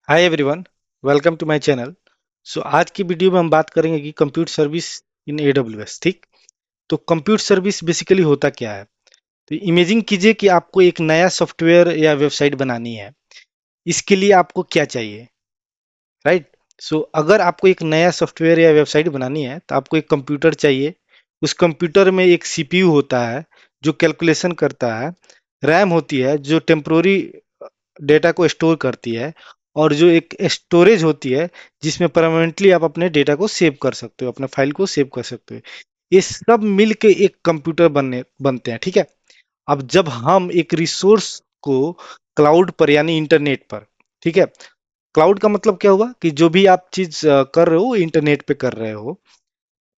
Hi everyone, welcome to my channel. आज की video में हम बात करेंगे कि कंप्यूटर सर्विस इन एडब्ल्यूएस। ठीक, तो कंप्यूटर सर्विस बेसिकली होता क्या है। तो इमेजिन कीजिए कि आपको एक नया सॉफ्टवेयर या वेबसाइट बनानी है। इसके लिए आपको क्या चाहिए, राइट। अगर आपको एक नया सॉफ्टवेयर या वेबसाइट बनानी है तो आपको एक कंप्यूटर चाहिए। उस कंप्यूटर में एक सीपीयू होता है जो कैलकुलेशन करता है। रैम होती है जो टेम्पोररी डेटा को स्टोर करती है। और जो एक स्टोरेज होती है जिसमें परमानेंटली आप अपने डेटा को सेव कर सकते हो, अपने फाइल को सेव कर सकते हो। ये सब मिल के एक कंप्यूटर बनते हैं, ठीक है। अब जब हम एक रिसोर्स को क्लाउड पर यानी इंटरनेट पर, ठीक है, क्लाउड का मतलब क्या हुआ कि जो भी आप चीज कर रहे हो इंटरनेट पे कर रहे हो,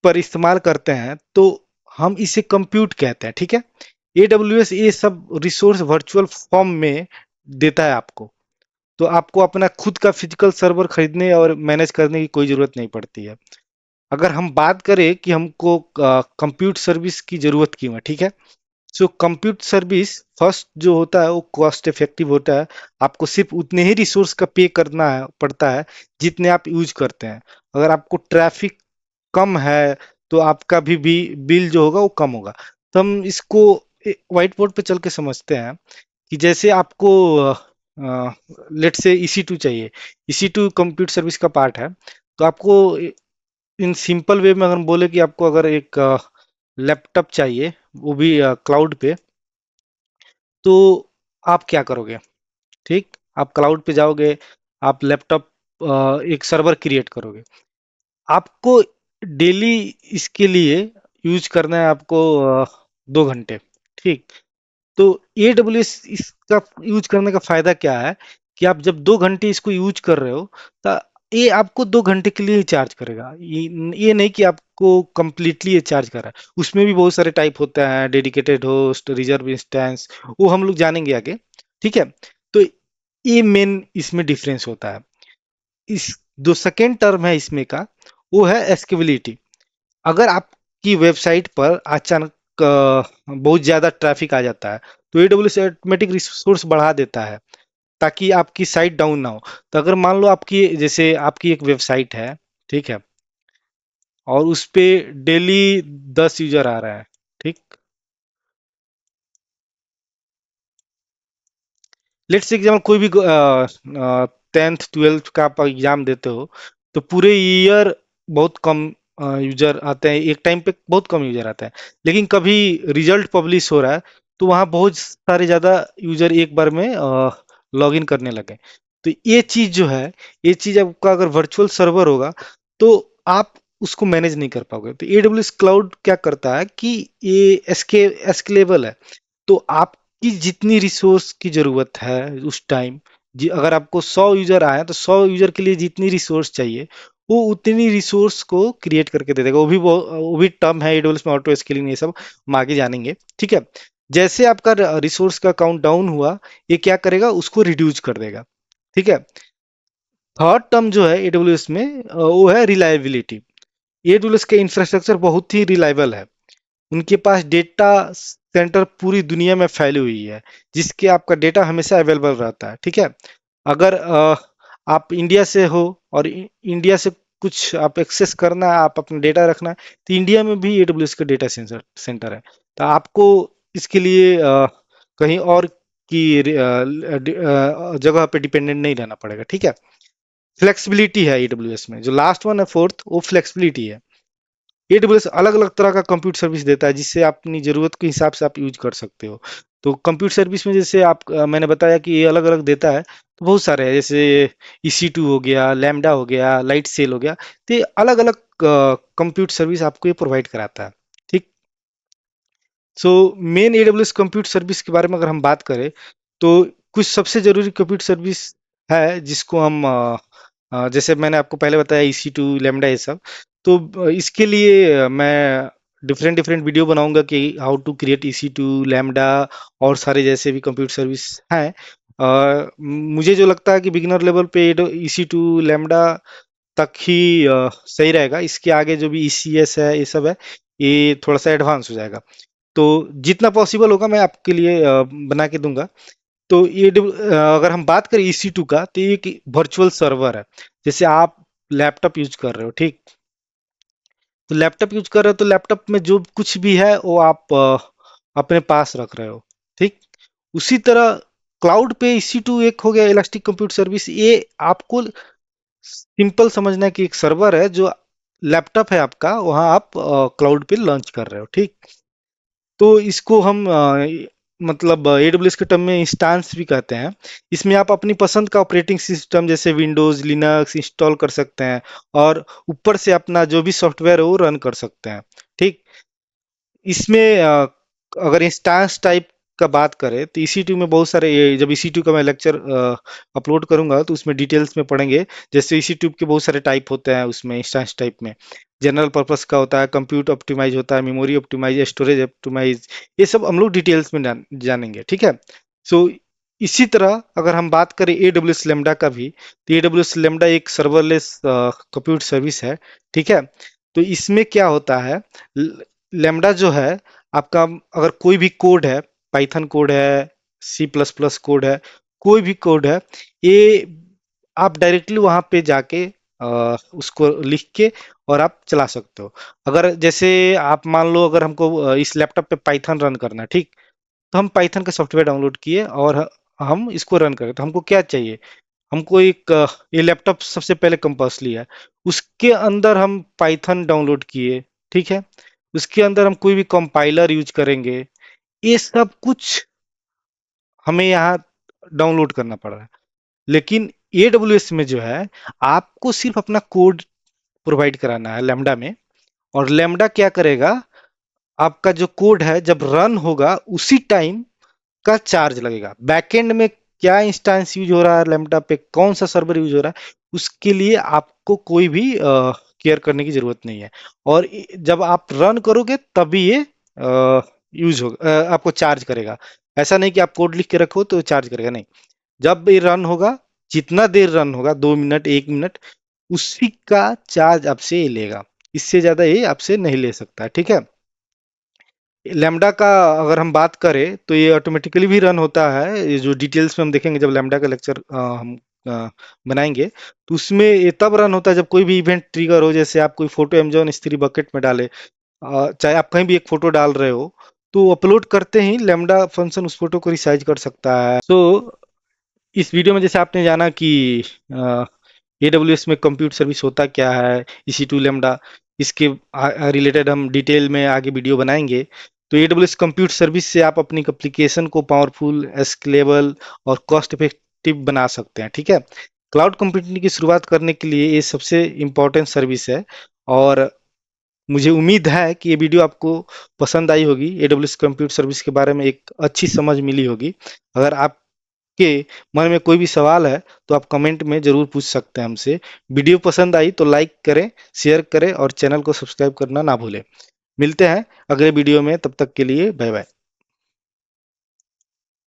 पर इस्तेमाल करते हैं तो हम इसे कंप्यूट कहते हैं, ठीक है। एडब्ल्यूएस ये सब रिसोर्स वर्चुअल फॉर्म में देता है आपको। तो आपको अपना खुद का फिजिकल सर्वर खरीदने और मैनेज करने की कोई जरूरत नहीं पड़ती है। अगर हम बात करें कि हमको कंप्यूट सर्विस की जरूरत क्यों है, ठीक है। कंप्यूट सर्विस फर्स्ट जो होता है वो कॉस्ट इफेक्टिव होता है। आपको सिर्फ उतने ही रिसोर्स का पे करना है पड़ता है जितने आप यूज करते हैं। अगर आपको ट्रैफिक कम है तो आपका भी बिल जो होगा वो कम होगा। तो हम इसको व्हाइट बोर्ड पे चल के समझते हैं कि जैसे आपको लेट से EC2 चाहिए। EC2 कंप्यूटर सर्विस का पार्ट है। तो आपको इन सिंपल वे में अगर हम बोले कि आपको अगर एक लैपटॉप चाहिए, वो भी क्लाउड पे, तो आप क्या करोगे। ठीक, आप क्लाउड पे जाओगे, आप लैपटॉप एक सर्वर क्रिएट करोगे। आपको डेली इसके लिए यूज करना है आपको 2 घंटे। ठीक, तो AWS इसका यूज करने का फायदा क्या है कि आप जब 2 घंटे इसको यूज कर रहे हो तो ये आपको 2 घंटे के लिए ही चार्ज करेगा। ये नहीं कि आपको कंप्लीटली ये चार्ज कर रहा है। उसमें भी बहुत सारे टाइप होते हैं, डेडिकेटेड होस्ट, रिजर्व इंस्टेंस, वो हम लोग जानेंगे आगे, ठीक है। तो ये मेन इसमें डिफरेंस होता है। इस जो सेकेंड टर्म है इसमें का, वो है एस्केबिलिटी। अगर आपकी वेबसाइट पर अचानक बहुत ज्यादा ट्रैफिक आ जाता है तो AWS ऑटोमेटिक रिसोर्स बढ़ा देता है ताकि आपकी साइट डाउन ना हो। तो अगर मान लो आपकी जैसे आपकी एक वेबसाइट है, ठीक है, और उस पे डेली 10 यूजर आ रहा है, ठीक। लेट्स से एग्जाम्पल कोई भी 10th 12th का आप एग्जाम देते हो तो पूरे ईयर बहुत कम यूजर आते हैं, एक टाइम पे बहुत कम यूजर आता है। लेकिन कभी रिजल्ट पब्लिश हो रहा है तो वहाँ बहुत सारे ज्यादा यूजर एक बार में लॉग इन करने लगे। तो ये चीज जो है, ये चीज आपका अगर वर्चुअल सर्वर होगा तो आप उसको मैनेज नहीं कर पाओगे। तो AWS क्लाउड क्या करता है कि ये एस्केलेबल है। तो आपकी जितनी रिसोर्स की जरूरत है उस टाइम, अगर आपको 100 यूजर आए तो 100 यूजर के लिए जितनी रिसोर्स चाहिए वो उतनी रिसोर्स को क्रिएट करके दे देगा। वो भी टर्म है AWS में, ऑटो स्केलिंग, ये सब हम आगे जानेंगे, ठीक है। जैसे आपका रिसोर्स का काउंट डाउन हुआ, ये क्या करेगा, उसको रिड्यूस कर देगा, ठीक है। थर्ड टर्म जो है AWS में वो है रिलायबिलिटी। AWS का इंफ्रास्ट्रक्चर बहुत ही रिलायबल है। उनके पास डेटा सेंटर पूरी दुनिया में फैली हुई है जिसके आपका डेटा हमेशा अवेलेबल रहता है, ठीक है। अगर आप इंडिया से हो और इंडिया से कुछ आप एक्सेस करना है, आप अपना डेटा रखना है, तो इंडिया में भी AWS का डेटा सेंटर सेंटर है। तो आपको इसके लिए कहीं और की जगह पे डिपेंडेंट नहीं रहना पड़ेगा, ठीक है। फ्लेक्सिबिलिटी है AWS में। जो लास्ट वन है फोर्थ, वो फ्लेक्सिबिलिटी है। AWS अलग अलग तरह का कंप्यूटर सर्विस देता है जिससे आप अपनी जरूरत के हिसाब से आप यूज कर सकते हो। तो कंप्यूटर सर्विस में जैसे आप मैंने बताया कि ये अलग अलग देता है, तो बहुत सारे हैं जैसे EC2 हो गया, लैम्डा हो गया, लाइट सेल हो गया। तो ये अलग अलग कंप्यूटर सर्विस आपको ये प्रोवाइड कराता है, ठीक। मेन AWS कंप्यूटर सर्विस के बारे में अगर हम बात करें तो कुछ सबसे जरूरी कंप्यूटर सर्विस है जिसको हम जैसे मैंने आपको पहले बताया EC2 लैम्डा ये सब। इसके लिए मैं डिफरेंट डिफरेंट वीडियो बनाऊंगा कि how to create EC2 lambda और सारे जैसे भी कंप्यूटर सर्विस हैं। मुझे जो लगता है कि बिगिनर लेवल पे EC2 लैम्डा तक ही सही रहेगा। इसके आगे जो भी ECS है ये सब है, ये थोड़ा सा एडवांस हो जाएगा। तो जितना पॉसिबल होगा मैं आपके लिए बना के दूंगा। तो ये अगर हम बात करें EC2 का, तो ये एक वर्चुअल सर्वर है। जैसे आप लैपटॉप यूज कर रहे हो, ठीक। तो लैपटॉप यूज कर रहे हो तो लैपटॉप में जो कुछ भी है वो आप अपने पास रख रहे हो, ठीक। उसी तरह क्लाउड पे EC2 एक हो गया, इलास्टिक कंप्यूट सर्विस। ये आपको सिंपल समझना है कि एक सर्वर है जो लैपटॉप है आपका, वहां आप क्लाउड पे लॉन्च कर रहे हो, ठीक। तो इसको हम मतलब AWS के टर्म में इंस्टांस भी कहते हैं। इसमें आप अपनी पसंद का ऑपरेटिंग सिस्टम जैसे विंडोज, लिनक्स इंस्टॉल कर सकते हैं, और ऊपर से अपना जो भी सॉफ्टवेयर है वो रन कर सकते हैं, ठीक। इसमें अगर इंस्टांस टाइप का बात करें तो EC2 में बहुत सारे, जब EC2 का मैं लेक्चर अपलोड करूंगा तो उसमें डिटेल्स में पढ़ेंगे। जैसे EC2 के बहुत सारे टाइप होते हैं, उसमें इंस्टांस टाइप में जनरल पर्पस का होता है, कंप्यूट ऑप्टिमाइज होता है, मेमोरी ऑप्टिमाइज, स्टोरेज ऑप्टिमाइज, ये सब हम लोग डिटेल्स में जानेंगे, ठीक है। सो इसी तरह अगर हम बात करें AWS लेमडा का भी, तो AWS लेमडा एक सर्वरलेस कंप्यूट सर्विस है, ठीक है। तो इसमें क्या होता है, लेमडा जो है आपका, अगर कोई भी कोड है, पाइथन कोड है, C++ कोड है, कोई भी कोड है, ये आप डायरेक्टली वहां पे जाके उसको लिख के और आप चला सकते हो। अगर जैसे आप मान लो, अगर हमको इस लैपटॉप पे पाइथन रन करना है, ठीक। तो हम पाइथन का सॉफ्टवेयर डाउनलोड किए और हम इसको रन करें, तो हमको क्या चाहिए, हमको एक ये लैपटॉप सबसे पहले कंपल्सरी है। उसके अंदर हम पाइथन डाउनलोड किए, ठीक है। उसके अंदर हम कोई भी कंपाइलर यूज करेंगे, ये सब कुछ हमें यहाँ डाउनलोड करना पड़ रहा है। लेकिन AWS में जो है, आपको सिर्फ अपना कोड प्रोवाइड कराना है लैम्डा में, और लैम्डा क्या करेगा, आपका जो कोड है जब रन होगा उसी टाइम का चार्ज लगेगा। बैकएंड में क्या इंस्टेंस यूज हो रहा है, लैम्डा पे कौन सा सर्वर यूज हो रहा है, उसके लिए आपको कोई भी केयर करने की जरूरत नहीं है। और जब आप रन करोगे तभी ये यूज होगा, आपको चार्ज करेगा। ऐसा नहीं कि आप कोड लिख के रखो तो चार्ज करेगा, नहीं। जब ये रन होगा, जितना देर रन होगा, 2 मिनट, 1 मिनट, उसी का चार्ज आपसे ये लेगा। इससे ज्यादा ये आपसे नहीं ले सकता, ठीक है। लैम्डा का अगर हम बात करें तो ये ऑटोमेटिकली भी रन होता है। ये जो डिटेल्स में हम देखेंगे जब लैम्डा का लेक्चर हम अ, बनाएंगे, तो उसमें ये तब रन होता है जब कोई भी इवेंट ट्रिगर हो। जैसे आप कोई फोटो Amazon S3 बकेट में डाले, चाहे आप कहीं भी एक फोटो डाल रहे हो, तो अपलोड करते ही लैम्डा फंक्शन उस फोटो को रिसाइज कर सकता है। तो इस वीडियो में जैसे आपने जाना कि AWS में कंप्यूट सर्विस होता क्या है, EC2 लेमडा, इसके रिलेटेड हम डिटेल में आगे वीडियो बनाएंगे। तो AWS कंप्यूट सर्विस से आप अपनी एप्लीकेशन को पावरफुल, स्केलेबल और कॉस्ट इफेक्टिव बना सकते हैं, ठीक है। क्लाउड कंप्यूटिंग की शुरुआत करने के लिए ये सबसे इम्पोर्टेंट सर्विस है, और मुझे उम्मीद है कि ये वीडियो आपको पसंद आई होगी। AWS कंप्यूट सर्विस के बारे में एक अच्छी समझ मिली होगी। अगर आपके मन में कोई भी सवाल है तो आप कमेंट में जरूर पूछ सकते हैं हमसे। वीडियो पसंद आई तो लाइक करें, शेयर करें और चैनल को सब्सक्राइब करना ना भूलें। मिलते हैं अगले वीडियो में, तब तक के लिए बाय बाय।